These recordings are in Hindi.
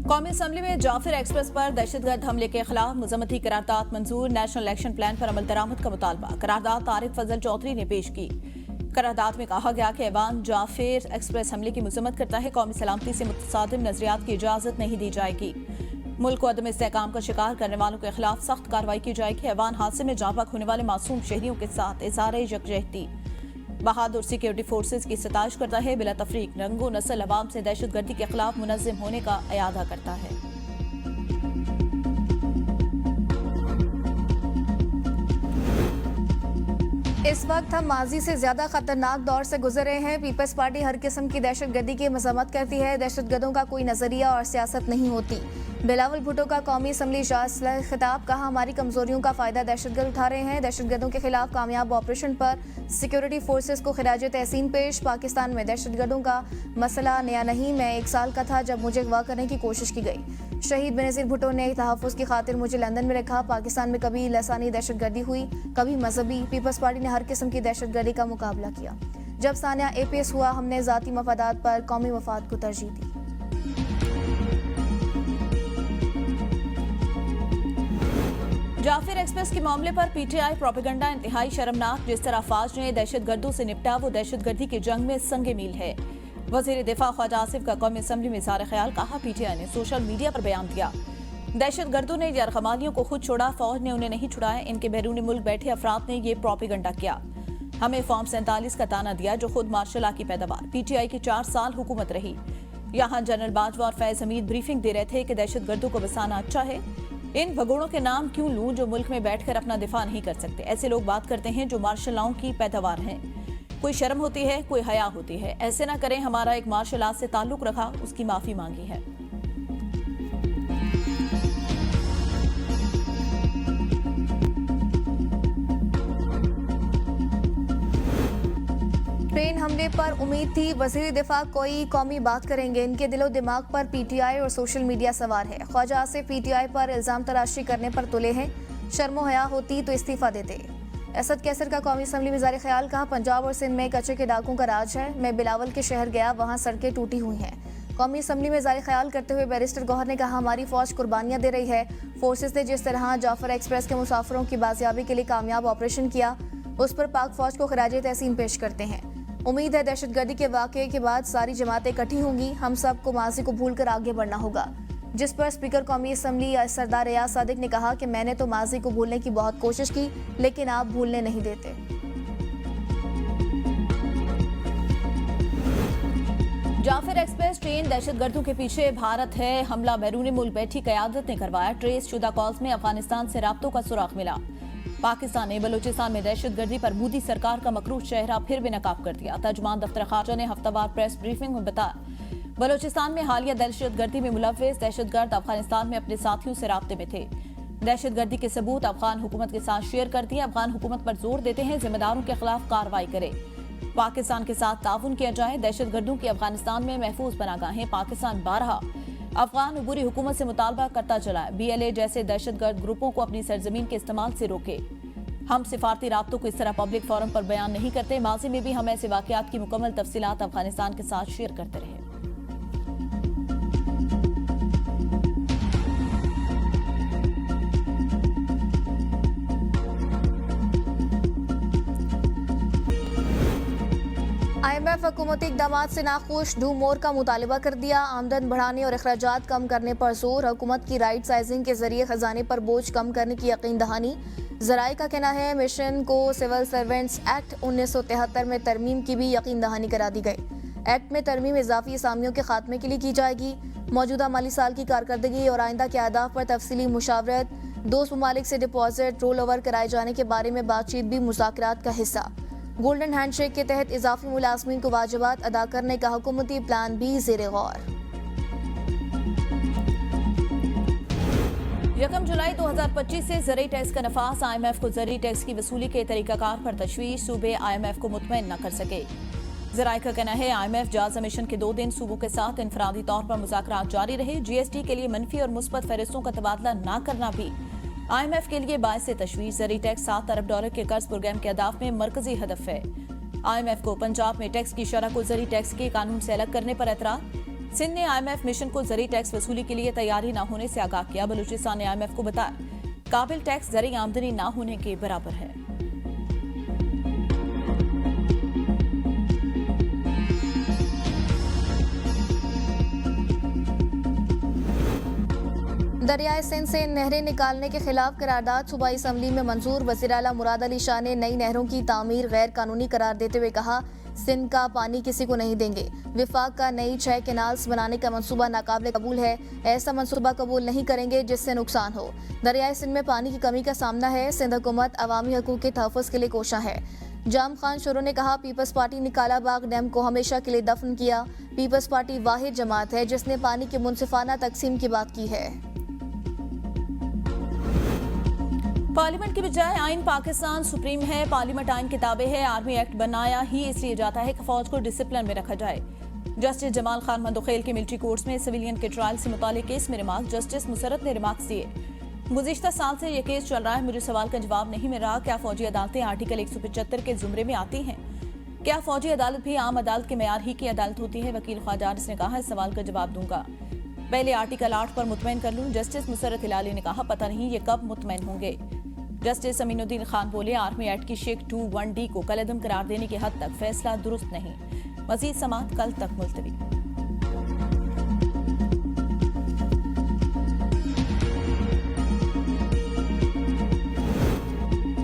कौमी असम्बली में जाफिर एक्सप्रेस पर दहशतगर्द हमले के खिलाफ मजम्मती करारदाद मंजूर। नेशनल इलेक्शन प्लान पर अमल दरामद का मुतालबा करारदाद तारिक फजल चौधरी ने पेश की। करारदाद में कहा गया कि ऐवान जाफिर एक्सप्रेस हमले की मजम्मत करता है। कौमी सलामती से मुतसादिम नजरियात की इजाजत नहीं दी जाएगी। मुल्क को अदम इस्तेहकाम का शिकार करने वालों के खिलाफ सख्त कार्रवाई की जाएगी। ऐवान हादसे में जाँ बहक होने वाले मासूम शहरियों के साथ इज़हार यकजहती बहादुर सिक्योरिटी फोर्सेज की सताइश करता है। बिला तफरीक रंगो नस्ल अवाम से दहशतगर्दी के खिलाफ मुनज़्ज़म होने का इयादा करता है। इस वक्त हम माजी से ज्यादा खतरनाक दौर से गुजर रहे हैं। पीपल्स पार्टी हर किस्म की दहशतगर्दी की मजम्मत करती है। दहशतगर्दों का कोई नजरिया और सियासत नहीं होती। बिलावल भुट्टो का कौमी असम्बली इजलास खिताब, कहा हमारी कमजोरियों का फायदा दहशतगर्द उठा रहे हैं। दहशतगर्दों के खिलाफ कामयाब ऑपरेशन पर सिक्योरिटी फोर्सेस को खिराज तहसीन पेश। पाकिस्तान में दहशतगर्दों का मसला नया नहीं, मैं 1 साल का था जब मुझे अगवा करने की कोशिश की गई। शहीद बेनज़ीर भुट्टो ने तहफ़्फ़ुज़ की खातिर मुझे लंदन में रखा। पाकिस्तान में कभी लसानी दहशतगर्दी हुई, कभी मजहबी। पीपल्स पार्टी ने हर किस्म की दहशतगर्दी का मुकाबला किया। जब सानिया APS हुआ, हमने ज़ाती मफादात पर कौमी मफाद को तरजीह दी। जाफिर एक्सप्रेस के मामले पर PTI प्रोपेगेंडा इंतहाई शर्मनाक। जिस तरह फौज ने दहशतगर्दों से निपटा वो दहशतगर्दी की जंग में संगे मील है। वजीर दिफा ख्वाजा आसिफ का कौमी असम्बली में इज़हार ख्याल, कहा PTI ने सोशल मीडिया पर बयान दिया दहशतगर्दों ने यरगमालियों को खुद छोड़ा, फौज ने उन्हें नहीं छुड़ाया। इनके बैरून मुल्क बैठे अफराद ने ये प्रोपेगेंडा किया। हमें फॉर्म 47 का ताना दिया जो खुद मार्शल लॉ की पैदावार। PTI की 4 साल हुकूमत रही। यहाँ जनरल बाजवा और फैज हमीद ब्रीफिंग दे रहे थे कि दहशतगर्दों को बसाना अच्छा है। इन भगोड़ों के नाम क्यों लूं जो मुल्क में बैठकर अपना दिफा नहीं कर सकते। ऐसे लोग बात करते हैं जो मार्शल लॉ की पैदावार हैं। कोई शर्म होती है, कोई हया होती है। ऐसे ना करें। हमारा एक मार्शल लॉ से ताल्लुक रखा, उसकी माफी मांगी है। ट्रेन हमले पर उम्मीद थी वजीर दिफा कोई कौमी बात करेंगे। इनके दिलो दिमाग पर PTI और सोशल मीडिया सवार है। ख्वाजा आसिफ PTI पर इल्जाम तराशी करने पर तुले हैं। शर्मो हया होती तो इस्तीफा देते। असद कैसर का कौमी असम्बली में इज़हार ख्याल, कहा पंजाब और सिंध में कच्चे के डाकों का राज है। मैं बिलावल के शहर गया, वहाँ सड़कें टूटी हुई हैं। कौमी असम्बली में इज़हार ख्याल करते हुए बैरिस्टर गौहर ने कहा हमारी फौज कुर्बानियाँ दे रही है। फोर्सेस ने जिस तरह जाफर एक्सप्रेस के मुसाफिरों की बाजियाबी के लिए कामयाब ऑपरेशन किया, उस पर पाक फौज को खिराज तहसीन पेश करते हैं। उम्मीद है दहशतगर्दी के वाक़े के बाद सारी जमातें इकट्ठी होंगी। हम सब को माजी को भूलकर आगे बढ़ना होगा। जिस पर स्पीकर कौमी असम्बली सरदार रियाज सादिक ने कहा कि मैंने तो माजी को भूलने की बहुत कोशिश की, लेकिन आप भूलने नहीं देते। जाफिर एक्सप्रेस ट्रेन दहशतगर्दों के पीछे भारत है। हमला बैरून मुल्क बैठी क़यादत ने करवाया। ट्रेस शुदा कॉल्स में अफगानिस्तान से राब्तों का सुराग मिला। पाकिस्तान ने बलूचिस्तान में दहशतगर्दी पर मोदी सरकार का मकरूज चेहरा फिर बेनकाब कर दिया। तर्जुमान दफ्तर खारजा ने हफ्तावार प्रेस ब्रीफिंग में बताया बलूचिस्तान में हालिया दहशतगर्दी में मुलव्विस दहशतगर्द अफगानिस्तान में अपने साथियों से राब्ते में थे। दहशतगर्दी के सबूत अफगान हुकूमत के साथ शेयर कर दिए। अफगान हुकूमत पर जोर देते हैं जिम्मेदारों के खिलाफ कार्रवाई करे, पाकिस्तान के साथ ताउन किया जाए। दहशतगर्दों की अफगानिस्तान में महफूज पनागाहें। पाकिस्तान 12 अफगान अबूरी हुकूमत से मुतालबा करता चला है BLA जैसे दहशतगर्द ग्रुपों को अपनी सरजमीन के इस्तेमाल से रोके। हम सिफारती राब्तों को इस तरह पब्लिक फोरम पर बयान नहीं करते। माजी में भी हम ऐसे वाकयात की मुकम्मल तफसीलात अफगानिस्तान के साथ शेयर करते रहे। IMF हुकूमती इक़दामात से नाखुश, डू मोर का मुतालबा कर दिया। आमदन बढ़ाने और अखराजात कम करने पर जोर। हुकूमत की राइट साइजिंग के जरिए खजाने पर बोझ कम करने की यकीन दहानी। ज़राए का कहना है मिशन को सिविल सर्वेंट्स एक्ट 1973 में तरमीम की भी यकीन दहानी करा दी गई। एक्ट में तरमीम इजाफी असामियों के खात्मे के लिए की जाएगी। मौजूदा माली साल की कारकर्दगी और आइंदा के अहदाफ पर तफसीली मुशावरत। दोस्त ममालिक से डिपॉजिट रोल ओवर कराए जाने के बारे में बातचीत भी मुज़ाकरात का हिस्सा। गोल्डन हैंडशेक के तहत इजाफी मुलाजमीन को वाजिबात अदा करने का हुकूमती प्लान भी ज़ेरे गौर। 1 जुलाई 2025 से ज़रूरी टैक्स का नफाज। IMF को ज़रूरी टैक्स की वसूली के तरीकाकार पर तशवीश। सूबे IMF को मुतमईन न कर सके। ज़राए का कहना है IMF जायजा मिशन के 2 दिन सूबों के साथ इनफरादी तौर पर मुज़ाकरात जारी रहे। GST के लिए मनफी और मुस्बत फहरिस्तों का तबादला न करना भी IMF के लिए बायस तशवीश। ज़रूरी टैक्स $7 अरब के कर्ज प्रोग्राम के अहदाफ में मरकजी हदफ है। IMF को पंजाब में टैक्स की शरह को ज़रूरी टैक्स के कानून से अलग करने पर एतराज़। सिंध ने IMF मिशन को ज़री टैक्स वसूली के लिए तैयारी न होने से आगाह किया। बलूचिस्तान ने IMF को बताया काबिल टैक्स ज़री आमदनी न होने के बराबर है। दरियाए सिंध से नहरें निकालने के खिलाफ करारदाद सूबाई असम्बली में मंजूर। वज़ीर आला मुराद अली शाह ने नई नहरों की तामीर गैर कानूनी करार देते हुए कहा सिंध का पानी किसी को नहीं देंगे। विफाक का नई 6 कैनाल्स बनाने का मंसूबा नाकाबिल कबूल है। ऐसा मंसूबा कबूल नहीं करेंगे जिससे नुकसान हो। दरियाए सिंध में पानी की कमी का सामना है। सिंध हुकूमत अवामी हकूक़ के तहफ़्फ़ुज़ के लिए कोशा है। जाम खान शुरू ने कहा पीपल्स पार्टी ने कालाबाग डैम को हमेशा के लिए दफन किया। पीपल्स पार्टी वाहिद जमात है जिसने पानी की मुनसिफाना तकसीम की बात की है। पार्लियामेंट की बजाय आइन पाकिस्तान सुप्रीम है। पार्लियामेंट आइन के ताबे है। आर्मी एक्ट बनाया ही इसलिए जाता है कि फौज को डिसिप्लिन में रखा जाए। जस्टिस जमाल खान मंदोखेल के मिलिट्री कोर्ट्स में सिविलियन के ट्रायल से मुतालिक केस में रिमार्क जस्टिस मुसरत ने रिमार्क्स दिए। गुज़िश्ता साल से यह केस चल रहा है, मुझे सवाल का जवाब नहीं मिल रहा। क्या फौजी अदालतें आर्टिकल 175 के जुमरे में आती हैं? क्या फौजी अदालत भी आम अदालत के मेयार ही की अदालत होती है? वकील ख्वाजा आरिस ने कहा इस सवाल का जवाब दूंगा, पहले आर्टिकल 8 पर मुतमईन कर लूं। जस्टिस मुसरत हिलाली ने कहा पता नहीं ये कब मुतमईन होंगे। जस्टिस अमीनुद्दीन खान बोले आर्मी एक्ट की शेख 21D को कलअदम करार देने की हद तक फैसला दुरुस्त नहीं। मजीद समाअत कल तक मुलतवी।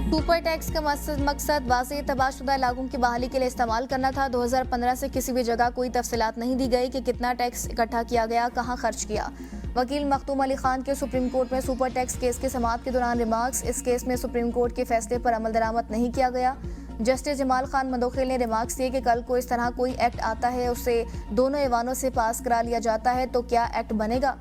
सुपर टैक्स का मकसद वाज़ेह तबाहशुदा लागों की बहाली के लिए इस्तेमाल करना था। 2015 से किसी भी जगह कोई तफसीलात नहीं दी गई कि कितना टैक्स इकट्ठा किया गया, कहाँ खर्च किया। वकील मखदूम अली खान के सुप्रीम कोर्ट में सुपर टैक्स केस के समाअत के दौरान रिमार्क्स। इस केस में सुप्रीम कोर्ट के फैसले पर अमल दरामद नहीं किया गया। जस्टिस जमाल खान मंदोखेल ने रिमार्क्स दिए कि कल को इस तरह कोई एक्ट आता है, उसे दोनों ऐवानों से पास करा लिया जाता है तो क्या एक्ट बनेगा।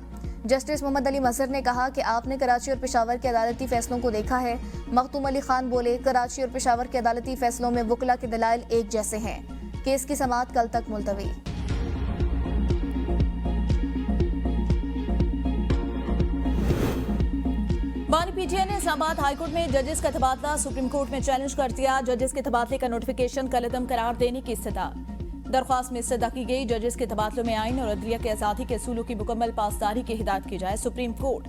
जस्टिस मोहम्मद अली मजहर ने कहा कि आपने कराची और पेशावर के अदालती फैसलों को देखा है। मखदूम अली खान बोले कराची और पेशावर के अदालती फैसलों में वकला के दलाइल एक जैसे हैं। केस की समाअत कल तक मुलतवी। बानी PTI ने इस्लामाबाद हाईकोर्ट में जजेस का तबादला सुप्रीम कोर्ट में चैलेंज कर दिया। जजेस के तबादले का नोटिफिकेशन कलअदम करार देने की इस्तदा। दरख्वास्त में इस्तदा की गई जजेस के तबादलों में आइन और अदलिया के आज़ादी के असूलों की मुकम्मल पासदारी की हिदायत की जाए। सुप्रीम कोर्ट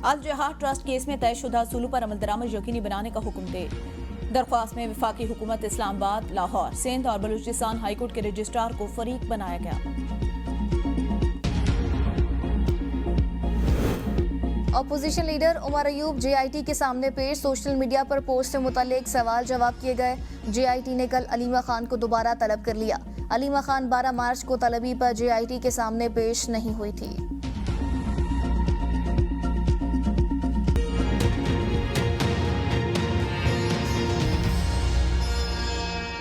अल जहाद ट्रस्ट केस में तयशुदा असूलों पर अमल दरामद यकीनी बनाने का हुक्म दे। दरख्वास्त में वफाकी हुकूमत इस्लामाबाद, लाहौर, सिंध और बलूचिस्तान हाईकोर्ट के रजिस्ट्रार को फरीक बनाया गया। Opposition leader Umar Ayub JIT के सामने पेश। सोशल मीडिया पर पोस्ट से मुतालिक सवाल जवाब किए गए। JIT ने कल अलीमा खान को दोबारा तलब कर लिया। अलीमा खान 12 मार्च को तलबी पर JIT के सामने पेश नहीं हुई थी।